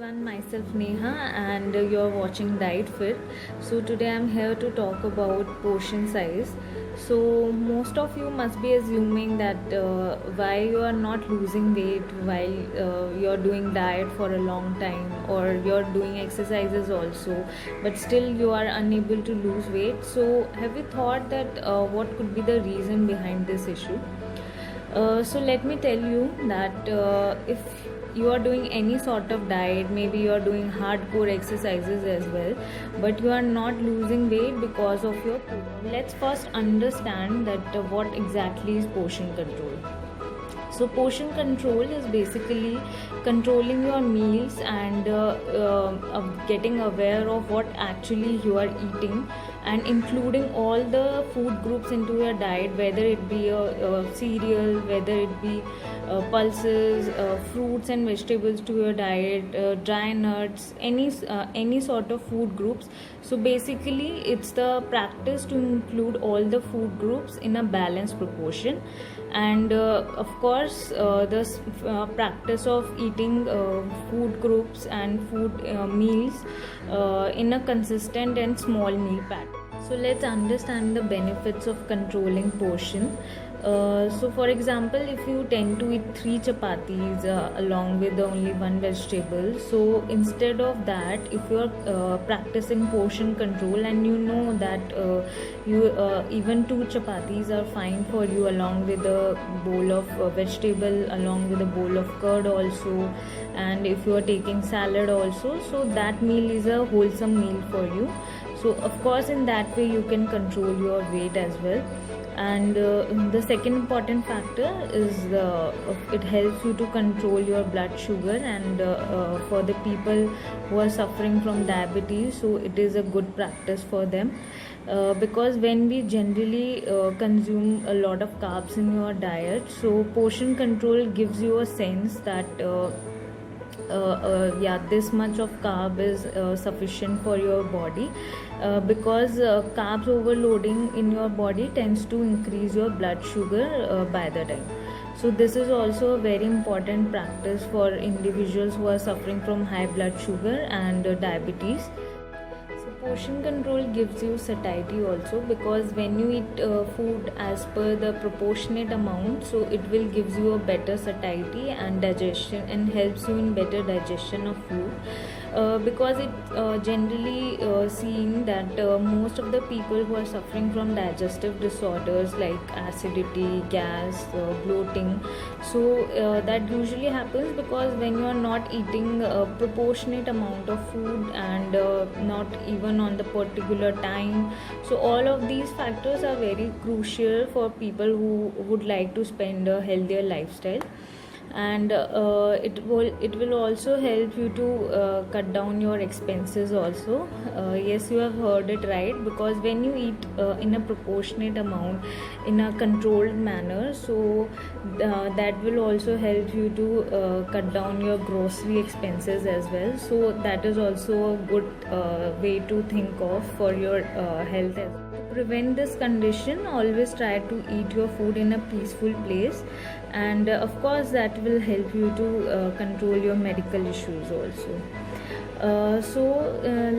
everyone, myself Neha and you're watching Diet Fit. So today I'm here to talk about portion size. So most of you must be assuming that why you are not losing weight while you're doing diet for a long time, or you're doing exercises also but still you are unable to lose weight. So have you thought that what could be the reason behind this issue? So let me tell you that if you are doing any sort of diet, maybe you are doing hardcore exercises as well, but you are not losing weight because of your food. Let's first understand that what exactly is portion control. So portion control is basically controlling your meals and getting aware of what actually you are eating, and including all the food groups into your diet, whether it be a cereal, whether it be pulses, fruits and vegetables to your diet, dry nuts, any sort of food groups. So basically it's the practice to include all the food groups in a balanced proportion, and of course the practice of eating food groups and food meals in a consistent and small meal pattern. So let's understand the benefits of controlling portion. So for example, if you tend to eat 3 chapatis along with only one vegetable, so instead of that, if you are practicing portion control and you know that you even 2 chapatis are fine for you, along with a bowl of vegetable, along with a bowl of curd also, and if you are taking salad also, so that meal is a wholesome meal for you. So of course in that way you can control your weight as well. And the second important factor is it helps you to control your blood sugar, and for the people who are suffering from diabetes, so it is a good practice for them, because when we generally consume a lot of carbs in your diet, so portion control gives you a sense that this much of carb is sufficient for your body, because carbs overloading in your body tends to increase your blood sugar by the time. So this is also a very important practice for individuals who are suffering from high blood sugar and diabetes. Portion control gives you satiety also, because when you eat food as per the proportionate amount, so it will gives you a better satiety and digestion, and helps you in better digestion of food, because it generally seen that most of the people who are suffering from digestive disorders like acidity, gas, bloating, so that usually happens because when you are not eating a proportionate amount of food, and not even on the particular time. So all of these factors are very crucial for people who would like to spend a healthier lifestyle, and it will also help you to cut down your expenses also. Yes, you have heard it right, because when you eat in a proportionate amount, in a controlled manner, so that will also help you to cut down your grocery expenses as well. So that is also a good way to think of for your health as well. To prevent this condition, always try to eat your food in a peaceful place, and of course that will help you to control your medical issues also.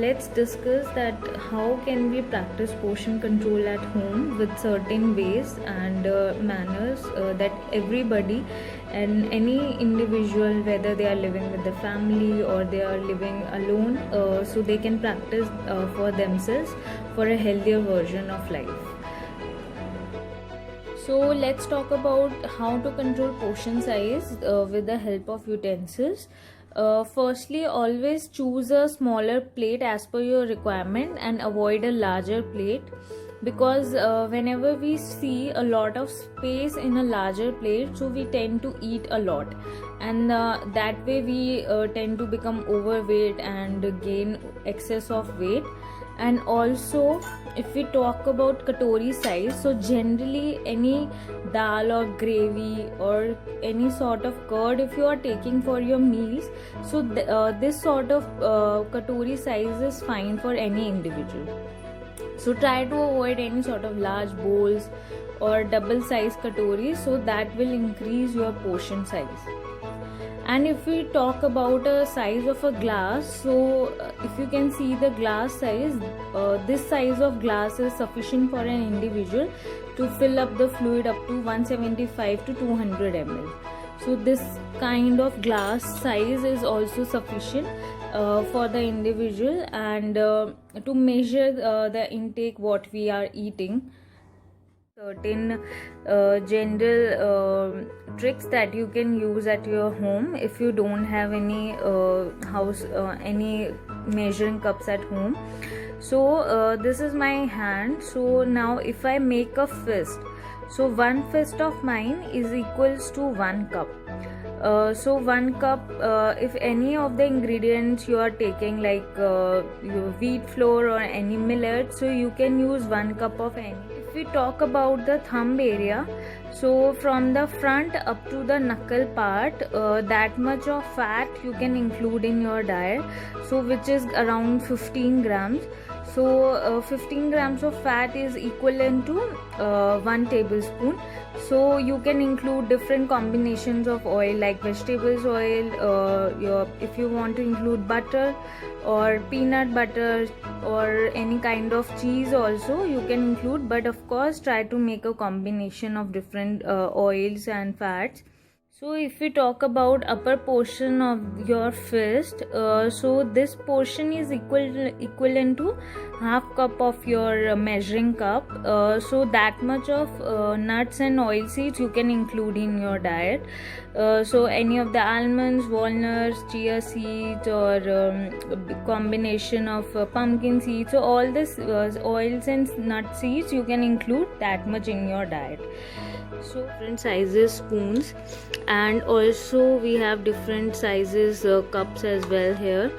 Let's discuss that how can we practice portion control at home with certain ways and manners that everybody and any individual, whether they are living with the family or they are living alone, so they can practice for themselves for a healthier version of life. So let's talk about how to control portion size with the help of utensils. Firstly, always choose a smaller plate as per your requirement and avoid a larger plate, because whenever we see a lot of space in a larger plate, so we tend to eat a lot, and that way we tend to become overweight and gain excess of weight. And also, if we talk about katori size, so generally any dal or gravy or any sort of curd if you are taking for your meals, so this sort of katori size is fine for any individual. So try to avoid any sort of large bowls or double size katoris, so that will increase your portion size. And if we talk about a size of a glass, so if you can see the glass size, this size of glass is sufficient for an individual to fill up the fluid up to 175 to 200 ml. So this kind of glass size is also sufficient for the individual, and to measure the intake what we are eating. Certain general tricks that you can use at your home if you don't have any any measuring cups at home. So this is my hand. So now if I make a fist, so one fist of mine is equals to 1 cup. So 1 cup, if any of the ingredients you are taking, like your wheat flour or any millet, so you can use 1 cup of any. If we talk about the thumb area, so from the front up to the knuckle part, that much of fat you can include in your diet, so which is around 15 grams. So 15 grams of fat is equivalent to 1 tablespoon. So you can include different combinations of oil, like vegetables oil, if you want to include butter or peanut butter or any kind of cheese also you can include, but of course try to make a combination of different oils and fats. So if we talk about upper portion of your fist, so this portion is equivalent to half cup of your measuring cup. So that much of nuts and oil seeds you can include in your diet. So any of the almonds, walnuts, chia seeds, or combination of pumpkin seeds. So all this oils and nut seeds you can include that much in your diet. So different sizes spoons, and also we have different sizes cups as well here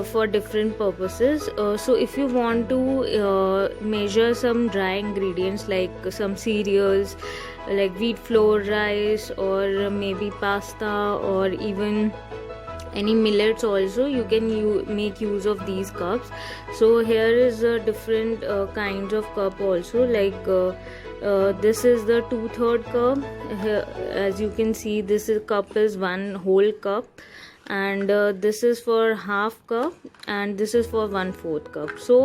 for different purposes. So if you want to measure some dry ingredients like some cereals like wheat flour, rice, or maybe pasta, or even any millets also, you can make use of these cups. So here is different kinds of cup also, like this is the 2/3 cup. Here, as you can see, this cup is 1 whole cup, and this is for half cup, and this is for 1/4 cup. So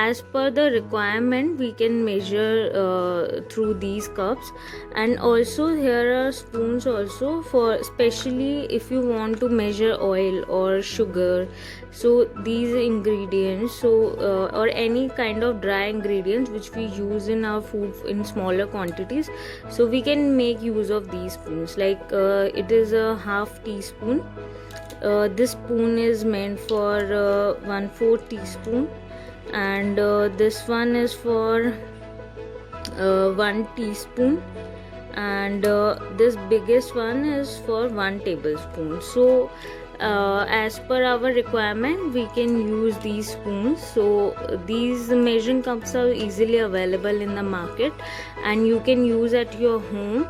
as per the requirement we can measure through these cups. And also here are spoons also, for especially if you want to measure oil or sugar. So these ingredients, or any kind of dry ingredients which we use in our food in smaller quantities, so we can make use of these spoons. Like it is a half teaspoon. This spoon is meant for 1/4 teaspoon, and this one is for 1 teaspoon, and this biggest one is for 1 tablespoon. So as per our requirement we can use these spoons. So these measuring cups are easily available in the market, and you can use at your home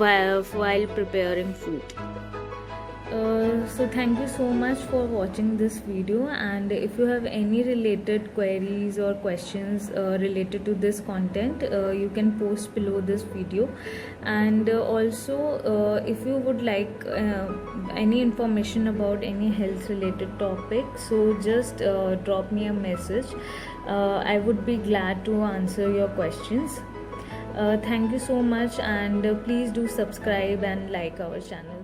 while preparing food. So thank you so much for watching this video, and if you have any related queries or questions related to this content, you can post below this video. And also if you would like any information about any health related topic, so just drop me a message. I would be glad to answer your questions. Thank you so much, and please do subscribe and like our channel.